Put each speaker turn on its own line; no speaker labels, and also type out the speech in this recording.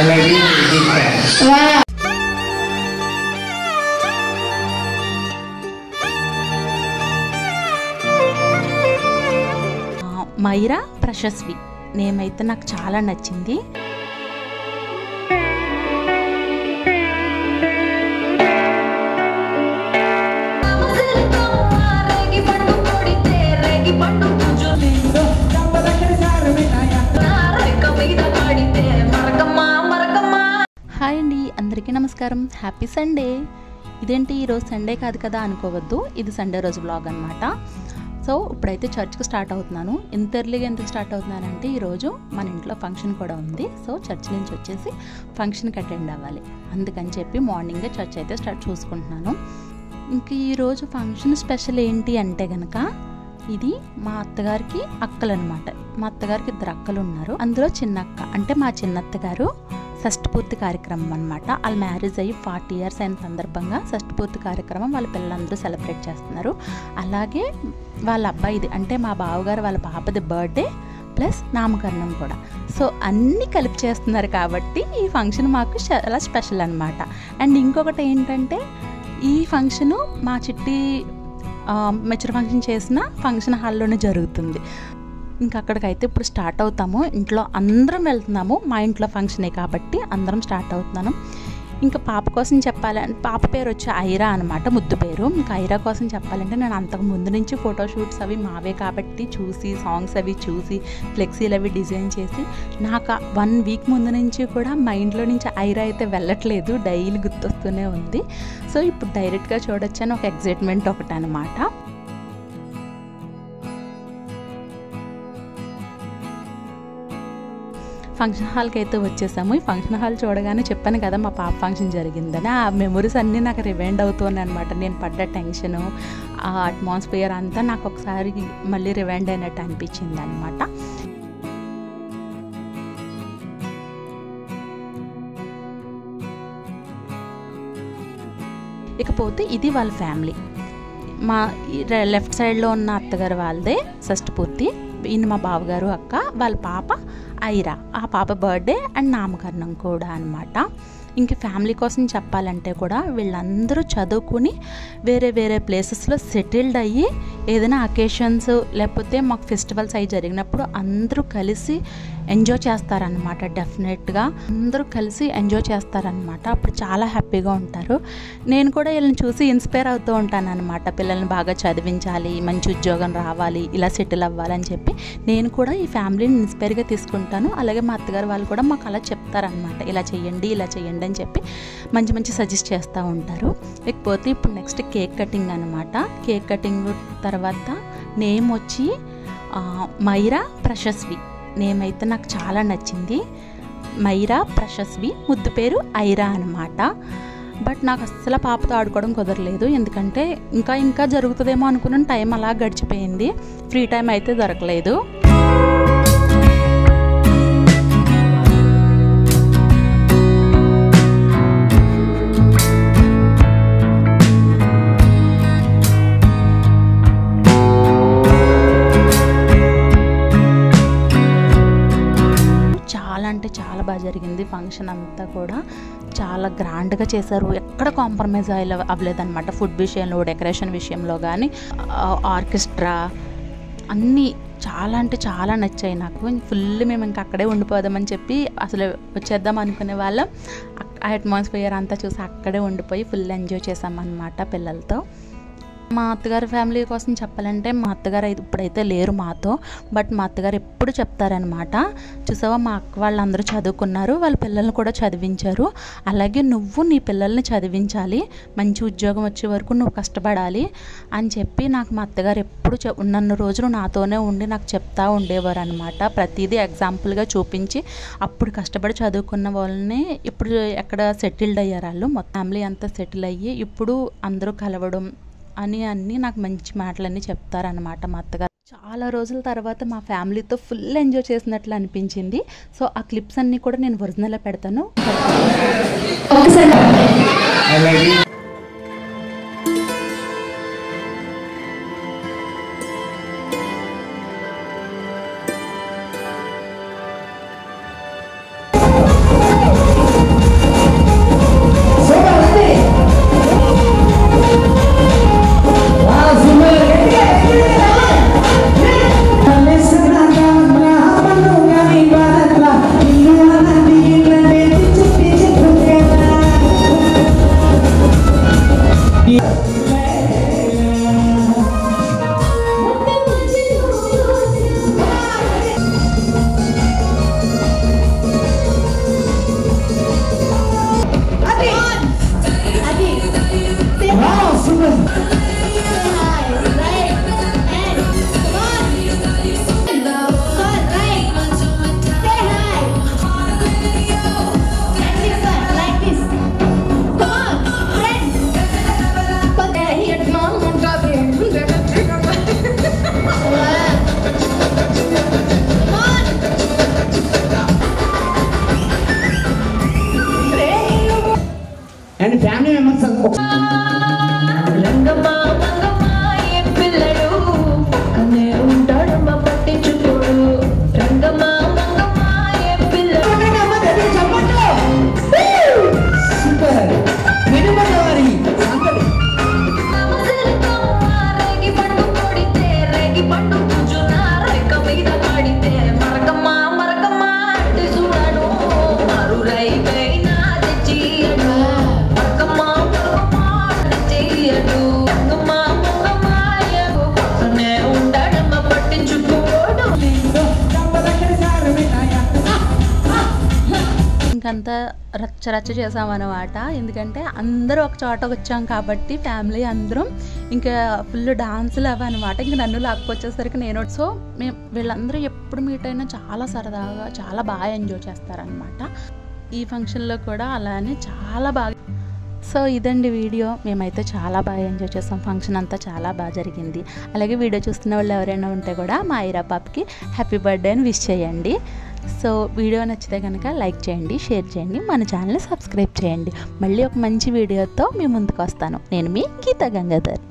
very big fan.
Wow. Myra Prashasvi name అయితే నాకు చాలా నచ్చింది. హాయ్ అండి, అందరికీ నమస్కారం. Happy Sunday. ఇదేంటి ఈరోజు సండే కాదు కదా అనుకోవద్దు, ఇది సండే రోజు బ్లాగ్ అనమాట. సో ఇప్పుడైతే చర్చ్కి స్టార్ట్ అవుతున్నాను. ఇంత ఎర్లీగా ఎందుకు స్టార్ట్ అవుతున్నానంటే ఈరోజు మన ఇంట్లో ఫంక్షన్ కూడా ఉంది. సో చర్చ్ నుంచి వచ్చేసి ఫంక్షన్కి అటెండ్ అవ్వాలి, అందుకని చెప్పి మార్నింగే చర్చ్ అయితే స్టార్ట్ చూసుకుంటున్నాను. ఇంక ఈరోజు ఫంక్షన్ స్పెషల్ ఏంటి అంటే కనుక, ఇది మా అత్తగారికి అక్కలు అనమాట. మా అత్తగారికి 2 అక్కలు ఉన్నారు. అందులో చిన్నక్క అంటే మా చిన్నత్తగారు షష్ఠపూర్తి కార్యక్రమం అనమాట. వాళ్ళ మ్యారేజ్ అయ్యి 40 years అయిన సందర్భంగా షష్ఠపూర్తి కార్యక్రమం వాళ్ళ పిల్లలందరూ సెలబ్రేట్ చేస్తున్నారు. అలాగే వాళ్ళ అబ్బాయిది అంటే మా బావగారు వాళ్ళ పాపది బర్త్డే ప్లస్ నామకరణం కూడా. సో అన్నీ కలిపి చేస్తున్నారు కాబట్టి ఈ ఫంక్షన్ మాకు చాలా స్పెషల్ అనమాట. అండ్ ఇంకొకటి ఏంటంటే, ఈ ఫంక్షను మా చిట్టి మెచ్యూర్ ఫంక్షన్ చేసిన ఫంక్షన్ హాల్లోనే జరుగుతుంది. ఇంకా అక్కడికైతే ఇప్పుడు స్టార్ట్ అవుతాము. ఇంట్లో అందరం వెళ్తున్నాము, మా ఇంట్లో ఫంక్షనే కాబట్టి అందరం స్టార్ట్ అవుతున్నాను. ఇంకా పాప కోసం చెప్పాలంటే, పాప పేరు వచ్చి ఐరా అనమాట, ముద్దు పేరు. ఇంకా ఐరా కోసం చెప్పాలంటే, నేను అంతకు ముందు నుంచి ఫోటోషూట్స్ అవి మావే కాబట్టి చూసి, సాంగ్స్ అవి చూసి, ఫ్లెక్సీలు అవి డిజైన్ చేసి, నాకు 1 week ముందు నుంచి కూడా మైండ్లో నుంచి ఐరా అయితే వెళ్ళట్లేదు, డైలీ గుర్తొస్తూనే ఉంది. సో ఇప్పుడు డైరెక్ట్గా చూడొచ్చని ఒక ఎగ్జైట్మెంట్ ఒకటి అనమాట. ఫంక్షన్ హాల్కి అయితే వచ్చేసాము. ఈ ఫంక్షన్ హాల్ చూడగానే చెప్పాను కదా మా పాప ఫంక్షన్ జరిగిందని, ఆ మెమరీస్ అన్నీ నాకు రివైండ్ అవుతున్నాయి అనమాట. నేను పడ్డ టెన్షను, ఆ అట్మాస్ఫియర్ అంతా నాకు ఒకసారి మళ్ళీ రివైండ్ అయినట్టు అనిపించింది అనమాట. ఇకపోతే ఇది వాళ్ళ ఫ్యామిలీ. మా లెఫ్ట్ సైడ్లో ఉన్న అత్తగారు వాళ్ళదే షష్ఠపూర్తి. ఈయన మా బావగారు అక్క, వాళ్ళ పాప ఐరా, ఆ పాప బర్త్డే అండ్ నామకరణం కూడా అనమాట. ఇంక ఫ్యామిలీ కోసం చెప్పాలంటే కూడా వీళ్ళందరూ చదువుకుని వేరే వేరే ప్లేసెస్లో సెటిల్డ్ అయ్యి, ఏదైనా అకేషన్స్ లేకపోతే మాకు ఫెస్టివల్స్ అవి జరిగినప్పుడు అందరూ కలిసి ఎంజాయ్ చేస్తారనమాట. డెఫినెట్గా అందరూ కలిసి ఎంజాయ్ చేస్తారనమాట. అప్పుడు చాలా హ్యాపీగా ఉంటారు. నేను కూడా వీళ్ళని చూసి ఇన్స్పైర్ అవుతూ ఉంటాను అనమాట. పిల్లల్ని బాగా చదివించాలి, మంచి ఉద్యోగం రావాలి, ఇలా సెటిల్ అవ్వాలని చెప్పి నేను కూడా ఈ ఫ్యామిలీని ఇన్స్పైర్గా తీసుకుంటాను. అలాగే మా అత్తగారు వాళ్ళు కూడా మాకు అలా చెప్తారనమాట, ఇలా చేయండి ఇలా చేయండి అని చెప్పి మంచి మంచి సజెస్ట్ చేస్తూ ఉంటారు. ఇకపోతే ఇప్పుడు నెక్స్ట్ కేక్ కటింగ్ అనమాట. కేక్ కటింగ్ తర్వాత నేమ్ వచ్చి మైరా ప్రశస్వి. నేమ్ అయితే నాకు చాలా నచ్చింది, మైరా ప్రశస్వి. ముద్దు పేరు ఐరా అనమాట. బట్ నాకు అస్సలు పాపతో ఆడుకోవడం కుదరలేదు, ఎందుకంటే ఇంకా జరుగుతుందేమో అనుకున్న టైం అలా గడిచిపోయింది. ఫ్రీ టైం అయితే దొరకలేదు. అంటే చాలా బాగా జరిగింది. ఫంక్షన్ అంతా కూడా చాలా గ్రాండ్గా చేశారు, ఎక్కడ కాంప్రమైజ్ అవ్వలేదన్నమాట. ఫుడ్ విషయంలో, డెకరేషన్ విషయంలో కానీ, ఆర్కెస్ట్రా అన్నీ చాలా అంటే చాలా నచ్చాయి నాకు. ఫుల్ మేము ఇంకా అక్కడే ఉండిపోదామని చెప్పి అసలు వచ్చేద్దాం అనుకునే వాళ్ళం. ఆ అట్మాస్ఫియర్ అంతా చూసి అక్కడే ఉండిపోయి ఫుల్ ఎంజాయ్ చేసామన్నమాట పిల్లలతో. మా అత్తగారి ఫ్యామిలీ కోసం చెప్పాలంటే, మా అత్తగారు ఇప్పుడైతే లేరు మాతో, బట్ మా అత్తగారు ఎప్పుడు చెప్తారనమాట, చూసావా మా అక్క వాళ్ళందరూ చదువుకున్నారు, వాళ్ళ పిల్లల్ని కూడా చదివించారు, అలాగే నువ్వు నీ పిల్లల్ని చదివించాలి, మంచి ఉద్యోగం వచ్చే వరకు నువ్వు కష్టపడాలి అని చెప్పి నాకు మా అత్తగారు ఎప్పుడు ఉన్నన్ని రోజులు నాతోనే ఉండి నాకు చెప్తా ఉండేవారు అనమాట. ప్రతిదీ ఎగ్జాంపుల్గా చూపించి, అప్పుడు కష్టపడి చదువుకున్న వాళ్ళని ఇప్పుడు ఎక్కడ సెటిల్డ్ అయ్యారు వాళ్ళు, మొత్తం ఫ్యామిలీ అంతా సెటిల్ అయ్యి ఇప్పుడు అందరూ కలవడం అన్నీ నాకు మంచి మాటలన్నీ చెప్తారనమాట మా అత్తగారు. చాలా రోజుల తర్వాత మా ఫ్యామిలీతో ఫుల్ ఎంజాయ్ చేసినట్లు అనిపించింది. సో ఆ క్లిప్స్ అన్నీ కూడా నేను ఒరిజినల్గా పెడతాను. ఇంకంతా రచ్చ చేసామన్నమాట. ఎందుకంటే అందరూ ఒక చోట వచ్చాం కాబట్టి ఫ్యామిలీ అందరం ఇంకా ఫుల్ డాన్సులు అవి అనమాట. ఇంక నన్ను లాక్కొచ్చేసరికి నేను సో మేము వీళ్ళందరూ ఎప్పుడు మీట్ అయినా చాలా సరదాగా చాలా బాగా ఎంజాయ్ చేస్తారనమాట. ఈ ఫంక్షన్లో కూడా అలానే చాలా బాగా. సో ఇదండి వీడియో. మేమైతే చాలా బాగా ఎంజాయ్ చేస్తాం. ఫంక్షన్ అంతా చాలా బాగా జరిగింది. అలాగే వీడియో చూస్తున్న వాళ్ళు ఎవరైనా ఉంటే కూడా మా ఐరా పాపకి హ్యాపీ బర్త్డే అని విష్ చేయండి. సో వీడియో నచ్చితే కనుక లైక్ చేయండి, షేర్ చేయండి, మన ఛానల్ని సబ్స్క్రైబ్ చేయండి. మళ్ళీ ఒక మంచి వీడియోతో మీ ముందుకు వస్తాను. నేను మీ గీతా గంగాధర్.